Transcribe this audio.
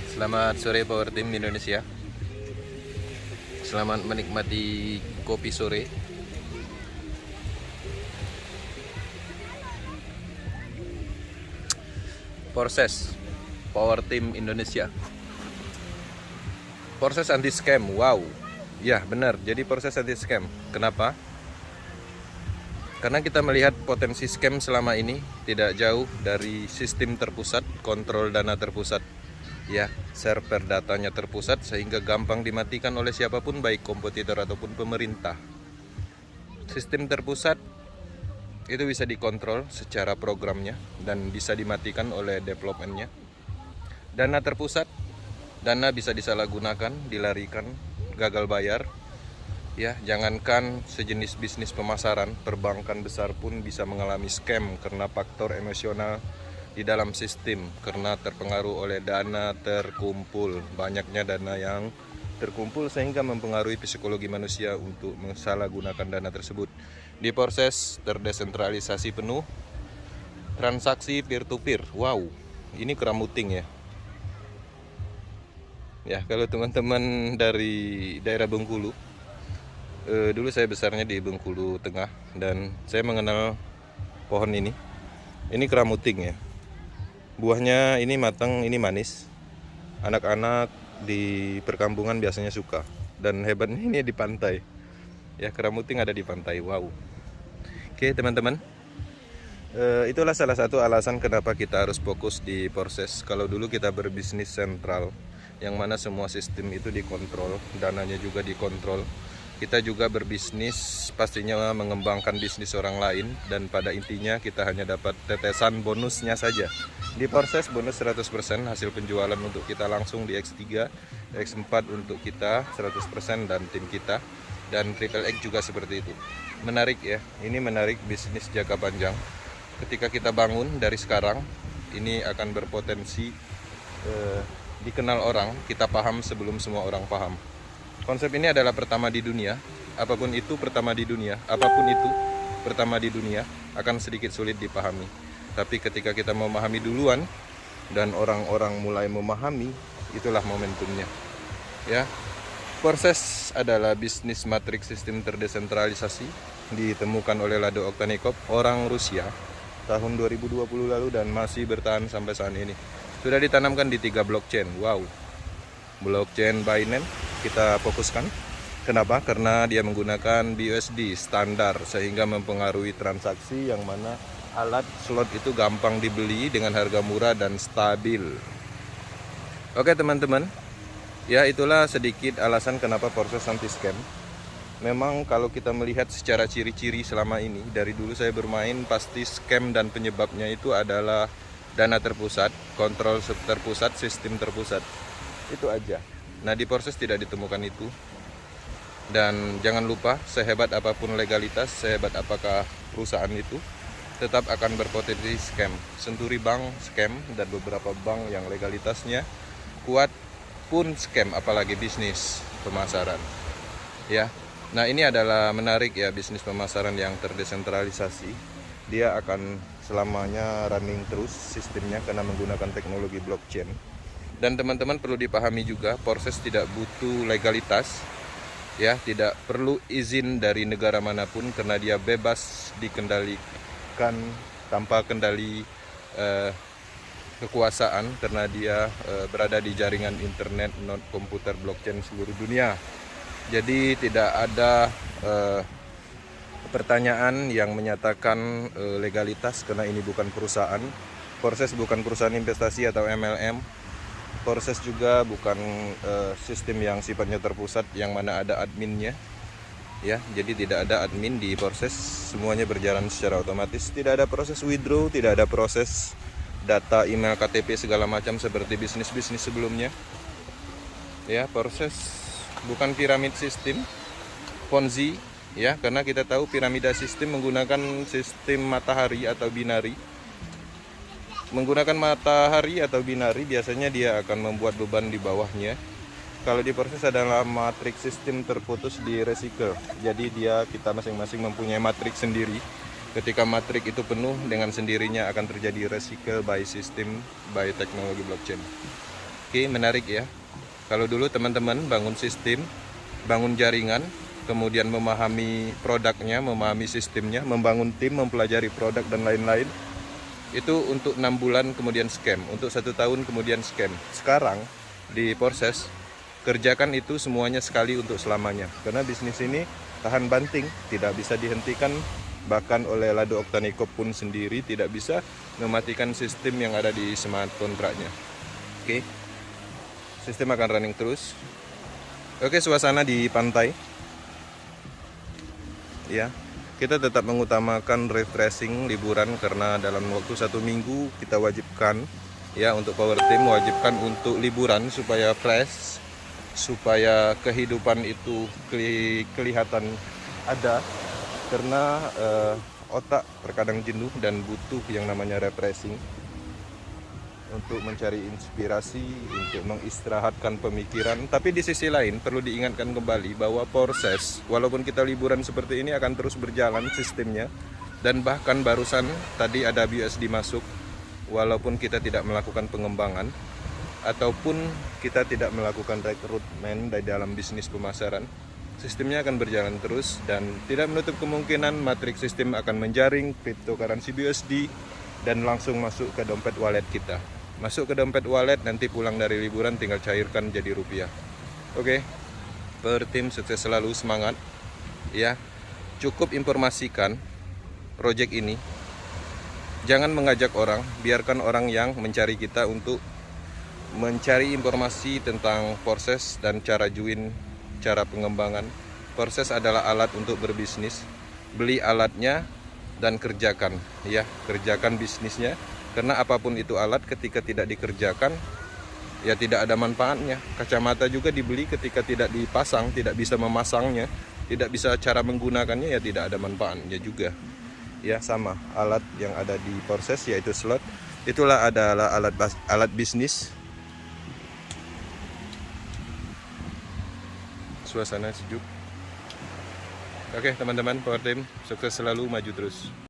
Selamat sore Power Team Indonesia. Selamat menikmati kopi sore. Proses Power Team Indonesia. Proses anti scam. Wow. Ya, benar. Jadi proses anti scam. Kenapa? Karena kita melihat potensi scam selama ini tidak jauh dari sistem terpusat, kontrol dana terpusat. Ya, server datanya terpusat sehingga gampang dimatikan oleh siapapun, baik kompetitor ataupun pemerintah. Sistem terpusat itu bisa dikontrol secara programnya dan bisa dimatikan oleh developmentnya. Dana terpusat, dana bisa disalahgunakan, dilarikan, gagal bayar. Ya, jangankan sejenis bisnis pemasaran, perbankan besar pun bisa mengalami scam karena faktor emosional di dalam sistem, karena terpengaruh oleh dana terkumpul. Banyaknya dana yang terkumpul sehingga mempengaruhi psikologi manusia untuk mensalahgunakan dana tersebut. Di proses terdesentralisasi penuh, transaksi peer-to-peer. Wow, ini keramuting ya. Ya, kalau teman-teman dari daerah Bengkulu, dulu saya besarnya di Bengkulu Tengah dan saya mengenal pohon ini. Ini keramuting ya. Buahnya ini matang, ini manis. Anak-anak di perkampungan biasanya suka. Dan hebatnya ini di pantai. Ya, keramuting ada di pantai. Wow. Oke, teman-teman. Itulah salah satu alasan kenapa kita harus fokus di proses. Kalau dulu kita berbisnis sentral, yang mana semua sistem itu dikontrol, dananya juga dikontrol. Kita juga berbisnis pastinya mengembangkan bisnis orang lain, dan pada intinya kita hanya dapat tetesan bonusnya saja. Di proses bonus 100% hasil penjualan untuk kita langsung di X3, X4 untuk kita 100% dan tim kita, dan triple X juga seperti itu. Menarik ya, ini menarik bisnis jangka panjang. Ketika kita bangun dari sekarang, ini akan berpotensi dikenal orang, kita paham sebelum semua orang paham. Konsep ini adalah pertama di dunia. Apapun itu pertama di dunia, apapun itu pertama di dunia akan sedikit sulit dipahami. Tapi ketika kita memahami duluan dan orang-orang mulai memahami, itulah momentumnya. Ya. Proses adalah bisnis matriks sistem terdesentralisasi, ditemukan oleh Lado Oktanikov, orang Rusia tahun 2020 lalu dan masih bertahan sampai saat ini. Sudah ditanamkan di 3 blockchain. Wow. Blockchain Binance kita fokuskan. Kenapa? Karena dia menggunakan BUSD standar sehingga mempengaruhi transaksi, yang mana alat slot itu gampang dibeli dengan harga murah dan stabil. Oke teman-teman, ya itulah sedikit alasan kenapa proses anti scam. Memang kalau kita melihat secara ciri-ciri selama ini, dari dulu saya bermain, pasti scam dan penyebabnya itu adalah dana terpusat, kontrol terpusat, sistem terpusat. Itu aja. Nah, di proses tidak ditemukan itu. Dan jangan lupa, sehebat apapun legalitas, sehebat apakah perusahaan itu, tetap akan berpotensi scam. Senturi Bank scam, dan beberapa bank yang legalitasnya kuat pun scam, apalagi bisnis pemasaran. Ya. Nah, ini adalah menarik ya, bisnis pemasaran yang terdesentralisasi. Dia akan selamanya running terus sistemnya karena menggunakan teknologi blockchain. Dan teman-teman perlu dipahami juga, proses tidak butuh legalitas, ya, tidak perlu izin dari negara manapun karena dia bebas dikendalikan tanpa kendali kekuasaan, karena dia berada di jaringan internet non komputer blockchain seluruh dunia. Jadi tidak ada pertanyaan yang menyatakan legalitas karena ini bukan perusahaan. Proses bukan perusahaan investasi atau MLM. Proses juga bukan sistem yang sifatnya terpusat yang mana ada adminnya. Ya, jadi tidak ada admin di proses, semuanya berjalan secara otomatis. Tidak ada proses withdraw, tidak ada proses data email, KTP segala macam seperti bisnis-bisnis sebelumnya. Ya, proses bukan piramid sistem, Ponzi, ya, karena kita tahu piramida sistem menggunakan sistem matahari atau binari. Menggunakan matahari atau binari biasanya dia akan membuat beban di bawahnya. Kalau di proses adalah matriks sistem terputus di recycle. Jadi kita masing-masing mempunyai matriks sendiri. Ketika matriks itu penuh, dengan sendirinya akan terjadi recycle by system by teknologi blockchain. Oke, menarik ya. Kalau dulu teman-teman bangun sistem, bangun jaringan, kemudian memahami produknya, memahami sistemnya, membangun tim, mempelajari produk dan lain-lain, itu untuk 6 bulan kemudian scam, untuk 1 tahun kemudian scam. Sekarang di proses kerjakan itu semuanya sekali untuk selamanya, karena bisnis ini tahan banting, tidak bisa dihentikan, bahkan oleh Lado Oktaniko pun sendiri tidak bisa mematikan sistem yang ada di smart kontraknya. Oke, sistem akan running terus. Oke, suasana di pantai ya, kita tetap mengutamakan refreshing liburan, karena dalam waktu 1 minggu kita wajibkan ya, untuk power team wajibkan untuk liburan supaya fresh, supaya kehidupan itu kelihatan ada, karena otak terkadang jenuh dan butuh yang namanya refreshing untuk mencari inspirasi, untuk mengistirahatkan pemikiran. Tapi di sisi lain perlu diingatkan kembali bahwa proses, walaupun kita liburan seperti ini, akan terus berjalan sistemnya. Dan bahkan barusan tadi ada BUSD masuk, walaupun kita tidak melakukan pengembangan ataupun kita tidak melakukan rekrutmen di dalam bisnis pemasaran, sistemnya akan berjalan terus dan tidak menutup kemungkinan matriks sistem akan menjaring cryptocurrency BUSD dan langsung masuk ke dompet wallet kita. Masuk ke dompet wallet, nanti pulang dari liburan tinggal cairkan jadi rupiah. Oke, per tim sukses selalu, semangat ya. Cukup informasikan project ini, jangan mengajak orang, biarkan orang yang mencari kita untuk mencari informasi tentang proses dan cara join, cara pengembangan. Proses adalah alat untuk berbisnis, beli alatnya dan kerjakan ya, kerjakan bisnisnya. Karena apapun itu alat, ketika tidak dikerjakan ya tidak ada manfaatnya. Kacamata juga dibeli, ketika tidak dipasang, tidak bisa memasangnya, tidak bisa cara menggunakannya, ya tidak ada manfaatnya juga. Ya sama, alat yang ada di proses yaitu slot, itulah adalah alat bisnis. Suasana sejuk. Oke teman-teman, power team sukses selalu, maju terus.